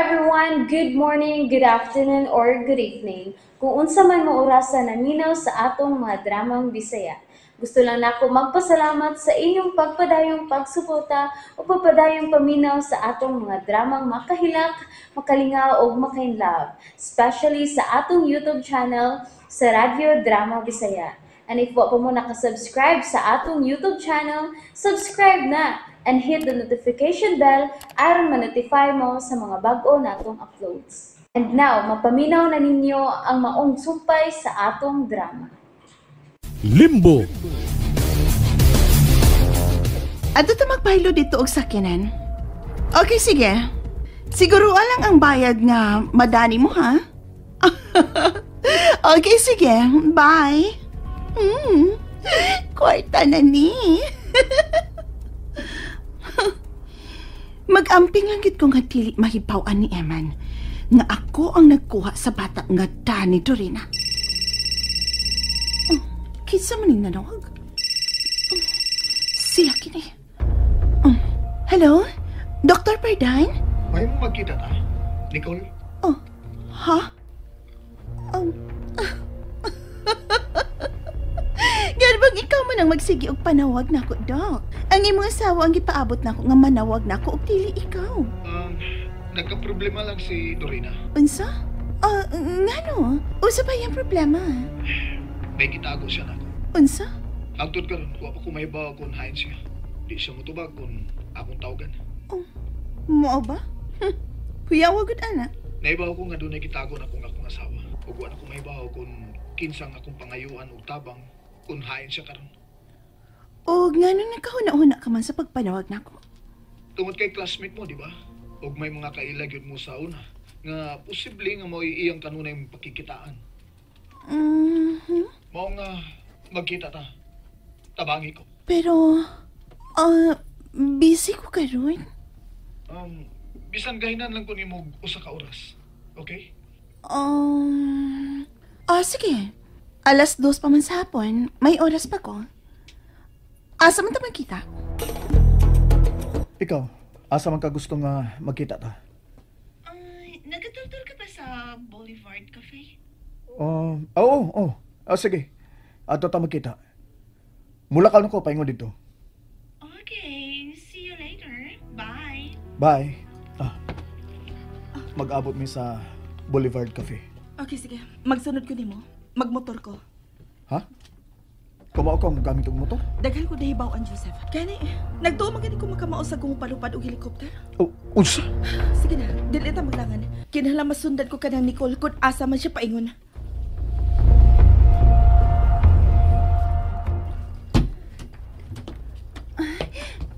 everyone, good morning, good afternoon, or good evening. Kung unsa man mo orasan naminaw sa atong mga dramang Bisaya. Gusto lang nako magpasalamat sa inyong pagpadayong pagsuporta o pagpadayong paminaw sa atong mga dramang makahilak, makalingaw o makainlove, especially sa atong YouTube channel sa Radyo Drama Bisaya. And if wa pa mo nakasubscribe sa atong YouTube channel, subscribe na and hit the notification bell aron ma-notify mo sa mga bag-o natong uploads. And now, mapaminaw na ninyo ang maong sumpay sa atong drama. Limbo. Ato ta magpahilo dito og sakyanan. Okay, sige. Siguro lang ang bayad nga madani mo, ha? Okay, sige. Bye. Kwarta na ni. Mag-amping lang gid ko nga dili mahibaw-an ni Eman nga ako ang nagkuha sa bata nga Dani Dorina. Kinsa man ning nanawag? Siya kini. Hello? Dr. Perdan? May mo magkita ta, Nicole? Ha? Gan bang ikaw man ang magsigi og panawag nako, Doc? Ang imong asawa ang gipaabot nako nga manawag nako og dili ikaw. Nagka-problema lang si Dorina. Unsa? Ngano? Usa ba yung problema? May gitago siya nako. Unsa? Hangtod karon, wa pa ko mahibaw kung hain siya. Di siya motubag kung akong tawagan. Mao ba? Kuyawa gud ana. Nahibaw ko nga dunay gitago na kung akong asawa. Ug wa na ko mahibaw kung kinsang akong pangayuan og tabang kung hain siya karon. O ngano nakahuna-huna ka man sa pagpanawag nako? Tungod kay classmate mo, di ba? Ug may mga kailag yun mo sa una nga posible nga mo iyang kanunay pakikitaan. Mao nga magkita ta. Tabangi ko. Pero busy ko karon. Bisan gahinan lang ko nimo usa ka oras. Okay? Sige. 2:00 pa man sa hapon. May oras pa ko. Asa man ta magkita? Ikaw, asa man ka gusto nga magkita ta? Nagatutor ka ba sa Boulevard Cafe? Oo. Sige. Ato ta magkita. Mula ka ko, paingon dito. Okay, see you later. Bye. Bye. Mag-abot mi sa Boulevard Cafe. Okay, sige. Magsunod ko nimo. Magmotor ko. Ha? Kumao ka gamit og motor? Daghan ko dahibaw ang Joseph. Kani, nagtuo magani ko makamao sa gumupalupad og helikopter. Unsa? Sige na, dili ta maglangan. Kinahanglan masundan ko kanang Nicole kung asa man siya paingon.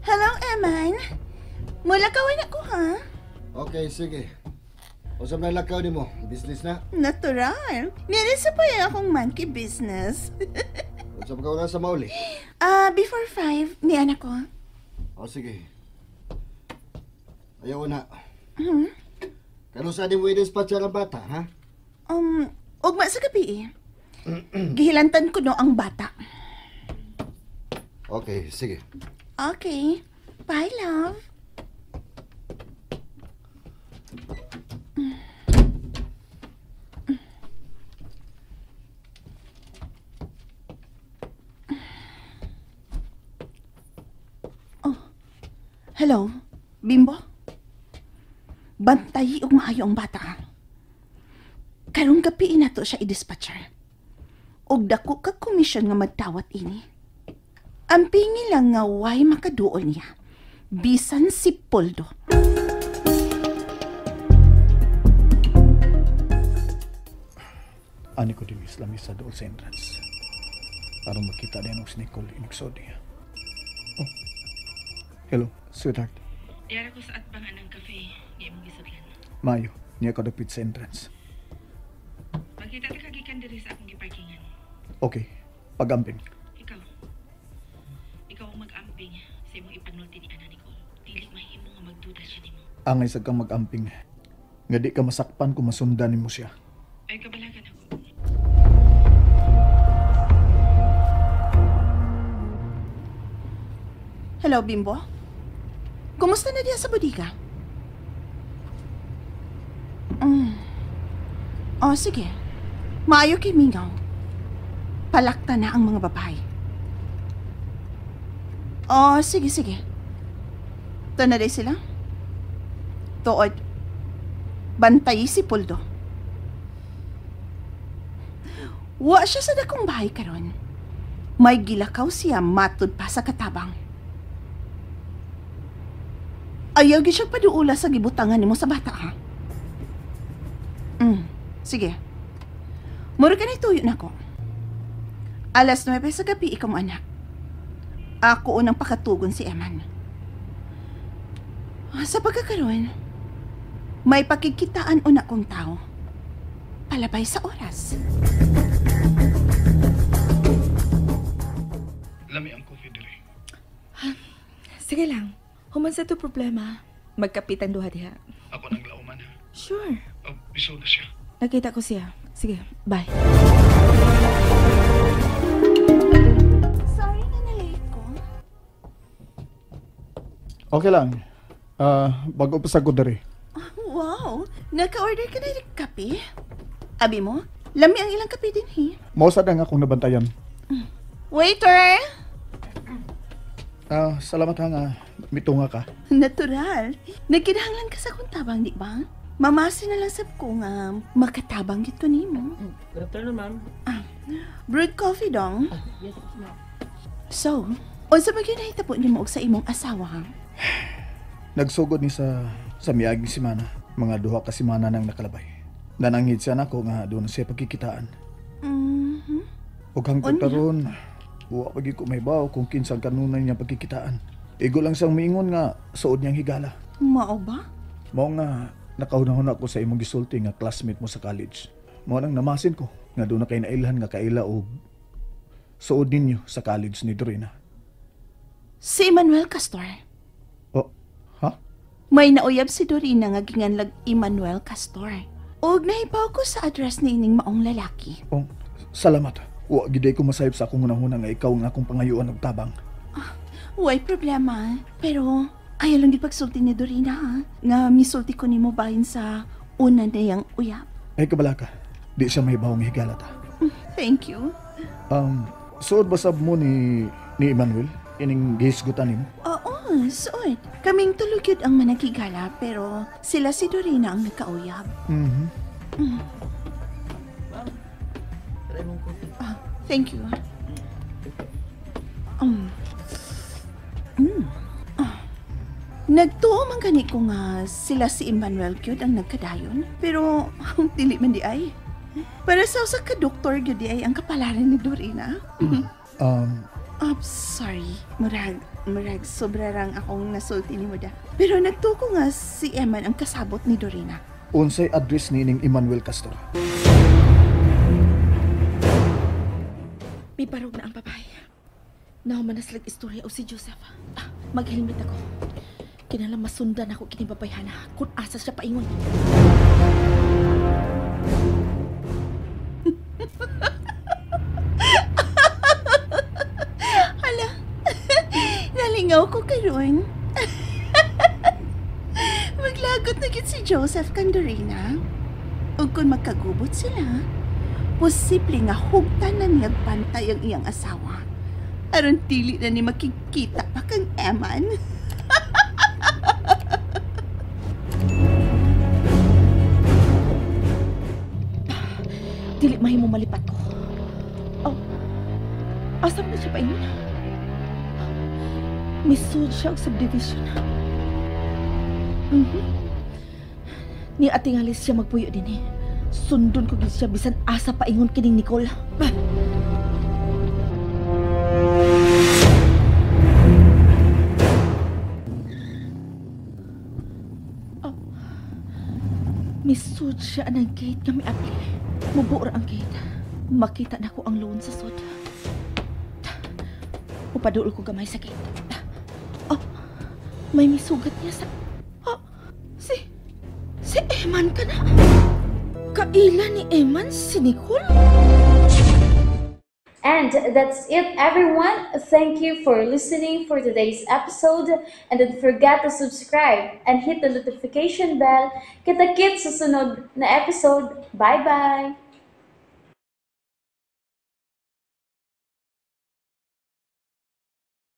Hello, Eman. Mula kawan ako, ha? Okay, sige. Usap na lakaw ni mo. Business na. Natural. Nirisa pa yung akong monkey business. Usap ka na sa mauli. Before 5, ni anak ko. O, sige. Ayaw na. Kano sa di mo i-dispatch ang bata, ha? Ugma sa gabi, Gihilantan ko no ang bata. Okay, sige. Okay. Bye, love. Hello, Bimbo? Bantayi og maayo ang bata. Karong gabi na to siya i-dispatcher. Og dako ka komisyon nga magtawat ini. Ang pingi lang nga way makaduol niya. Bisan si Poldo. Ani ko din Islam sa doon sa entrance. Para makita din si Nicole Iniksodi. Hello, sweetheart. Diyara ko sa atbangan ng cafe. Di mong gisudlan. Mayo, niya ko dapit sa entrance. Magkita ta kagikan diri sa akong giparkingan. Okay, pag-amping. Ikaw ang mag-amping sa imong ipanulti ni Ana Nicole. Dili mahimo nga magduda siya nimo. Angay sa kang mag-amping. Nga di ka masakpan kung masundan mo siya. Ay kabalagan ako. Hello, Bimbo? Kumusta na diya sa bodega? O, sige. Maayo kay Mingaw. Palakta na ang mga babae. O, sige. Ito na day sila. Tuod. Bantay si Puldo. Wa siya sa dakong bahay karon. May gilakaw siya matud pa sa katabang. Ayaw gi siya paduula sa gibutangan nimo sa bata, ha? Sige. Mura ka na ituyo na ko. Alas 9 sa gabi, ikaw mo anak. Ako unang pakatugon si Eman. Sa pagkakaroon, may pakikitaan una kong tao. Palabay sa oras. Lami ang coffee dire. Sige lang. Human sa ito problema. Magkapitan duha diha. Ako nang lauman ha. Sure. Biso na siya. Nakita ko siya. Sige, bye. Sorry na na-late ko. Okay lang. Bago pa sa ko dere. Wow! Naka-order ka na ng kape? Abi mo, lami ang ilang kape din, he. Mausa na nga akong nabantayan. Waiter! Salamat ha nga. Mitunga ka. Natural. Nagkinahanglan ka sa kuntabang, di ba? Mamasi na lang sab ko nga makatabang gito nimo. Good afternoon, ma'am. Brewed coffee dong. Yes, ma'am. So, unsa ba gyud nahitabo nimo og sa imong asawa? Nagsugod ni sa miaging simana. Mga duha ka simana nang nakalabay. Nanangid siya nako nga doon siya pagkikitaan. Ug hangtod Unya? karon, wa pagi ko may baw kung kinsang kanunay niya pagkikitaan. Igo lang siyang miingon nga suod niyang higala. Mao ba? Mao nga nakaunahon ako sa imong gisulti nga classmate mo sa college. Mao nang namasin ko nga doon na kay nailhan nga kaila og suod ninyo sa college ni Dorina. Si Emmanuel Castor. Oh, ha? May nauyab si Dorina nga ginganlag Emmanuel Castor. Og nahibaw ko sa address ni ining maong lalaki. Oh, salamat. Wa giday ko masayop sa akong hunahuna nga ikaw nga akong pangayuan og tabang. Way problema. Pero ayaw lang pagsulti ni Dorina, ha? Nga misulti ko nimo bahin sa una niyang uyab. Ay kabala ka. Di siya may bawang higala ta. Thank you. Suod ba sab mo ni Emmanuel? Ining gihisgutan nimo? Oo, suot. Kaming tulog yun ang managigala, pero sila si Dorina ang nagkauyab. Try mong coffee. Thank you. Nagtuo man gani ko nga sila si Emmanuel Gyud ang nagkadayon, pero dili man di ay. Para sa usa ka doktor gyud di ay ang kapalaran ni Dorina. Sorry. Murag sobra rang akong nasulti ni Muda. Pero nagtuo ko nga si Eman ang kasabot ni Dorina. Unsay address ni ining Emmanuel Castor? May parog na ang babae. Nahumanas lag istorya o si Joseph. Maghilmit ako. Kinalang masundan ako kini babayhana kung asa siya paingon. Hala, nalingaw ko karon. Maglagot na gid si Joseph kang Dorina. Ug kung magkagubot sila, posible nga hugtan na niyag pantay ang iyang asawa. Aron dili na ni makikita pa kang Eman. Dili mahimo malipat ko. Asam na siya paingon. Misud siya og subdivision. Ni atingalis siya magpuyo din eh. Sundon ko gid siya bisan asa paingon kining Nicole. Misud siya ang gate nga miapli. Mubura ang gate. Makita na ko ang loan sa sud. Upaduol ko gamay sa gate. May misugat niya sa... Si Eman ka na. Kaila ni Eman si Nicole? And that's it, everyone. Thank you for listening for today's episode. And don't forget to subscribe and hit the notification bell. Kita-kits sa sunod na episode. Bye-bye!